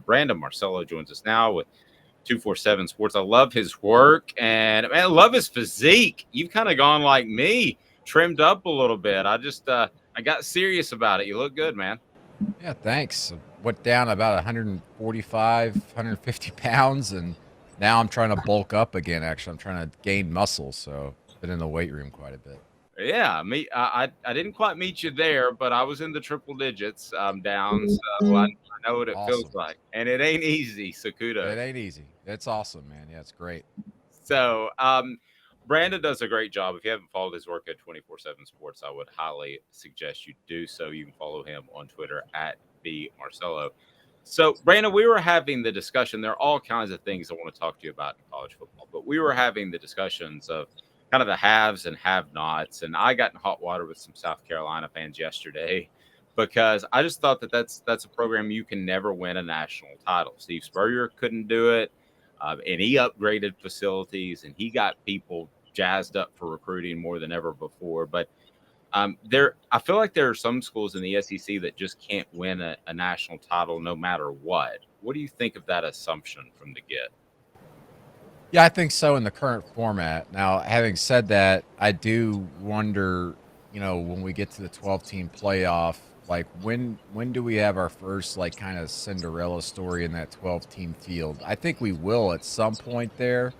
Brandon Marcello joins us now with 247 Sports. I love his work, and man, I love his physique. You've kind of gone like me, trimmed up a little bit. I got serious about it. You look good, man. Yeah, thanks. Went down about 145, 150 pounds, and now I'm trying to bulk up again. Actually, I'm trying to gain muscle, so been in the weight room quite a bit. Yeah, I didn't quite meet you there, but I was in the triple digits down. So I know what it feels Awesome. like, and it ain't easy. So It kudos. ain't easy. It's awesome, man. Yeah, it's great. So Brandon does a great job. If you haven't followed his work at 247 Sports, I would highly suggest you do so. You can follow him on Twitter at @bmarcello. So, Brandon, we were having the discussion. There are all kinds of things I want to talk to you about in college football, but we were having the discussions of kind of the haves and have-nots. And I got in hot water with some South Carolina fans yesterday because I just thought that that's a program you can never win a national title. Steve Spurrier couldn't do it, and he upgraded facilities and he got people jazzed up for recruiting more than ever before. But I feel like there are some schools in the SEC that just can't win a national title no matter what. What do you think of that assumption from the get? Yeah, I think so in the current format. Now, having said that, I do wonder, when we get to the 12-team playoff, like when do we have our first like kind of Cinderella story in that 12-team field? I think we will at some point there.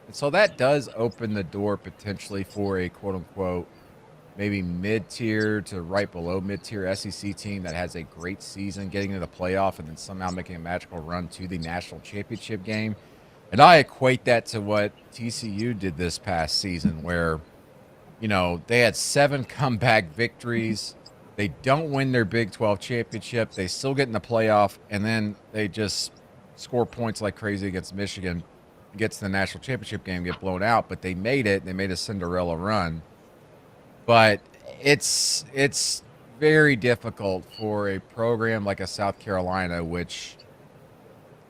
And so that does open the door potentially for a quote unquote maybe mid-tier to right below mid-tier SEC team that has a great season getting into the playoff and then somehow making a magical run to the national championship game. And I equate that to what TCU did this past season, where, they had 7 comeback victories. They don't win their Big 12 championship. They still get in the playoff, and then they just score points like crazy against Michigan, get to the national championship game, get blown out. But they made it. They made a Cinderella run. But it's very difficult for a program like a South Carolina, which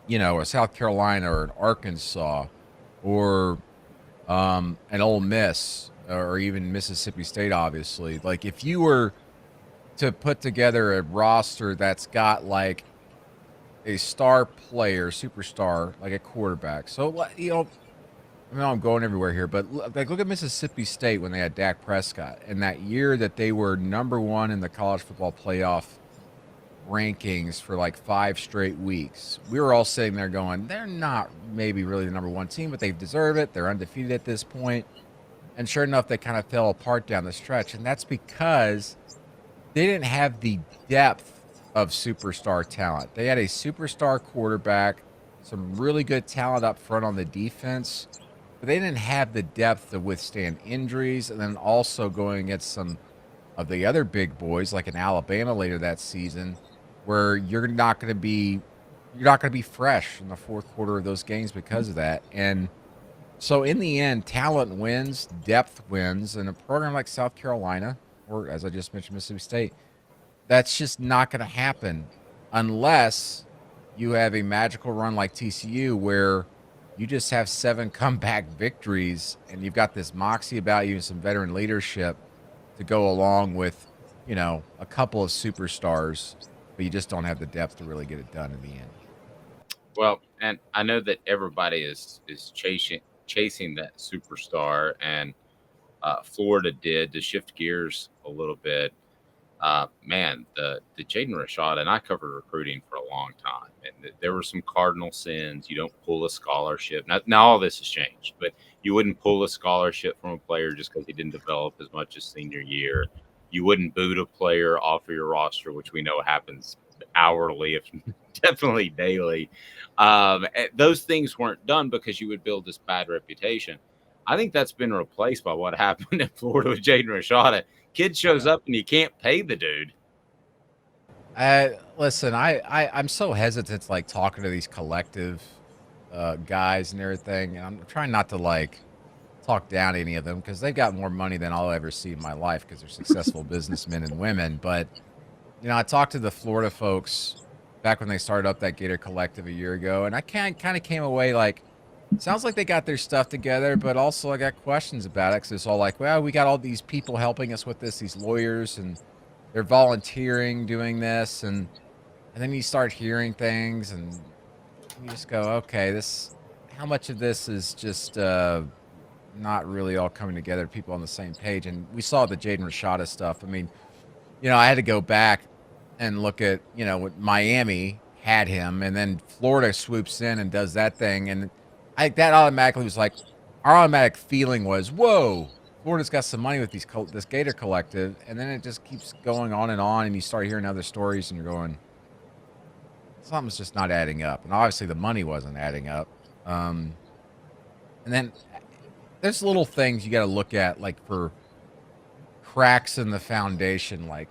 a South Carolina or an Arkansas or an Ole Miss or even Mississippi State, obviously. Like if you were to put together a roster that's got like a star player, superstar, like a quarterback. So, I know I'm going everywhere here, but like look at Mississippi State when they had Dak Prescott and that year that they were number 1 in the college football playoff rankings for like 5 straight weeks. We were all sitting there going, they're not maybe really the number 1 team, but they deserve it. They're undefeated at this point. And sure enough, they kind of fell apart down the stretch. And that's because they didn't have the depth of superstar talent. They had a superstar quarterback, some really good talent up front on the defense, but they didn't have the depth to withstand injuries. And then also going against some of the other big boys, like in Alabama later that season, where you're not going to be fresh in the fourth quarter of those games because of that. And so in the end, talent wins, depth wins, and a program like South Carolina, or as I just mentioned, Mississippi State, that's just not going to happen unless you have a magical run like TCU where you just have 7 comeback victories and you've got this moxie about you and some veteran leadership to go along with, a couple of superstars, but you just don't have the depth to really get it done in the end. Well, and I know that everybody is chasing that superstar, and Florida did to shift gears a little bit. Man, the Jaden Rashad, and I covered recruiting for a long time, and there were some cardinal sins. You don't pull a scholarship. Now all this has changed, but you wouldn't pull a scholarship from a player just because he didn't develop as much as senior year. You wouldn't boot a player off of your roster, which we know happens hourly, if definitely daily. Those things weren't done because you would build this bad reputation. I think that's been replaced by what happened in Florida with Jaden Rashad. Kid shows up and you can't pay the dude. Listen, I'm so hesitant to like talking to these collective guys and everything. And I'm trying not to like talk down to any of them because they've got more money than I'll ever see in my life because they're successful businessmen and women. But I talked to the Florida folks back when they started up that Gator Collective a year ago, and I kind of came away like, sounds like they got their stuff together, but also I got questions about it because it's all like, well, we got all these people helping us with this, these lawyers, and they're volunteering doing this. And And then you start hearing things, and you just go, okay, how much of this is just not really all coming together, people on the same page? And we saw the Jaden Rashada stuff. I mean, I had to go back and look at, what Miami had him, and then Florida swoops in and does that thing. And that automatically was like, our automatic feeling was, whoa, Florida's got some money with this Gator collective. And then it just keeps going on, and you start hearing other stories, and you're going, something's just not adding up. And obviously the money wasn't adding up. And then there's little things you got to look at, like for cracks in the foundation. Like,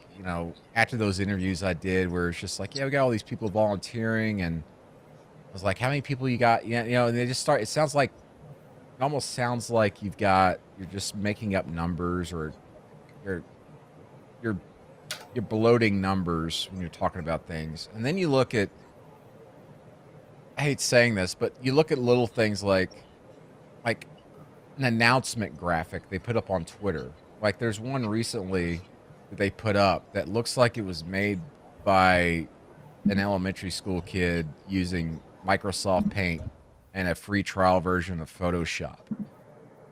after those interviews I did where it's just like, yeah, we got all these people volunteering. And I was like, how many people you got? Yeah. And they just start, it almost sounds like you're just making up numbers, or you're, you're bloating numbers when you're talking about things. And then you look at, I hate saying this, but you look at little things like an announcement graphic they put up on Twitter. Like there's one recently that they put up that looks like it was made by an elementary school kid using Microsoft Paint and a free trial version of Photoshop.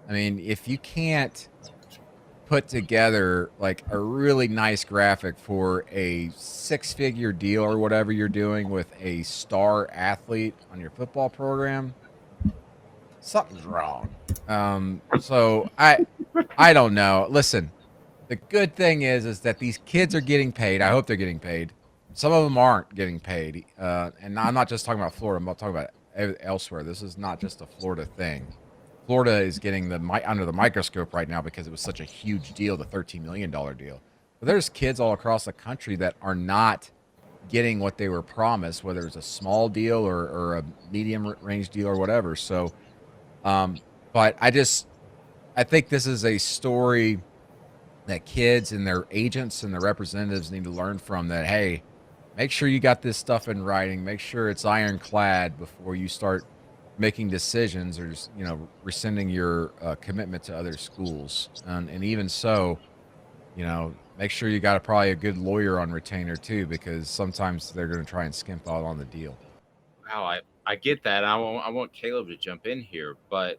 I mean, if you can't put together like a really nice graphic for a 6-figure deal or whatever you're doing with a star athlete on your football program, something's wrong. So I don't know. Listen, the good thing is that these kids are getting paid. I hope they're getting paid. Some of them aren't getting paid. And I'm not just talking about Florida. I'm not talking about elsewhere. This is not just a Florida thing. Florida is getting under the microscope right now because it was such a huge deal, the $13 million deal. But there's kids all across the country that are not getting what they were promised, whether it's a small deal or a medium range deal or whatever. So, but I think this is a story that kids and their agents and their representatives need to learn from. That, hey, make sure you got this stuff in writing. Make sure it's ironclad before you start making decisions or just, rescinding your commitment to other schools. And even so, make sure you got probably a good lawyer on retainer too, because sometimes they're going to try and skimp out on the deal. Wow, I get that. I want Caleb to jump in here, but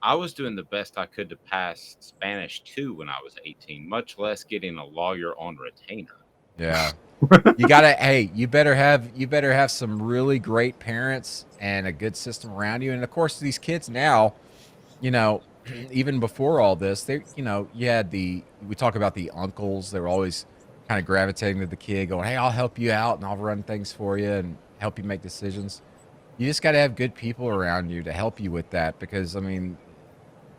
I was doing the best I could to pass Spanish 2 when I was 18, much less getting a lawyer on retainer. Yeah. You better have some really great parents and a good system around you. And of course, these kids now, even before all this, we talk about the uncles. They were always kind of gravitating to the kid going, hey, I'll help you out and I'll run things for you and help you make decisions. You just got to have good people around you to help you with that. Because I mean,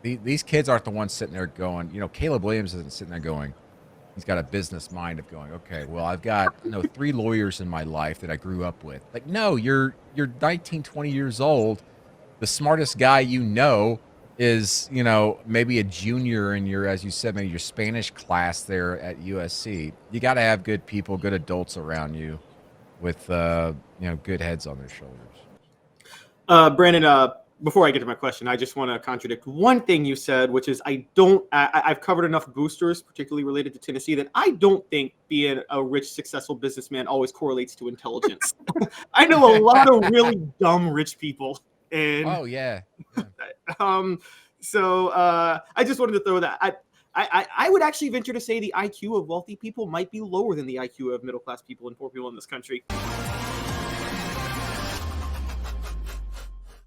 these kids aren't the ones sitting there going, Caleb Williams isn't sitting there going, he's got a business mind of going, okay, well, I've got 3 lawyers in my life that I grew up with. Like, no, you're 19, 20 years old. The smartest guy is, maybe a junior in your, as you said, maybe your Spanish class there at USC. You got to have good people, good adults around you with, good heads on their shoulders. Brandon, before I get to my question, I just want to contradict one thing you said, which is I've covered enough boosters, particularly related to Tennessee, that I don't think being a rich, successful businessman always correlates to intelligence. I know a lot of really dumb rich people. And oh, yeah. So I just wanted to throw that. I would actually venture to say the IQ of wealthy people might be lower than the IQ of middle-class people and poor people in this country.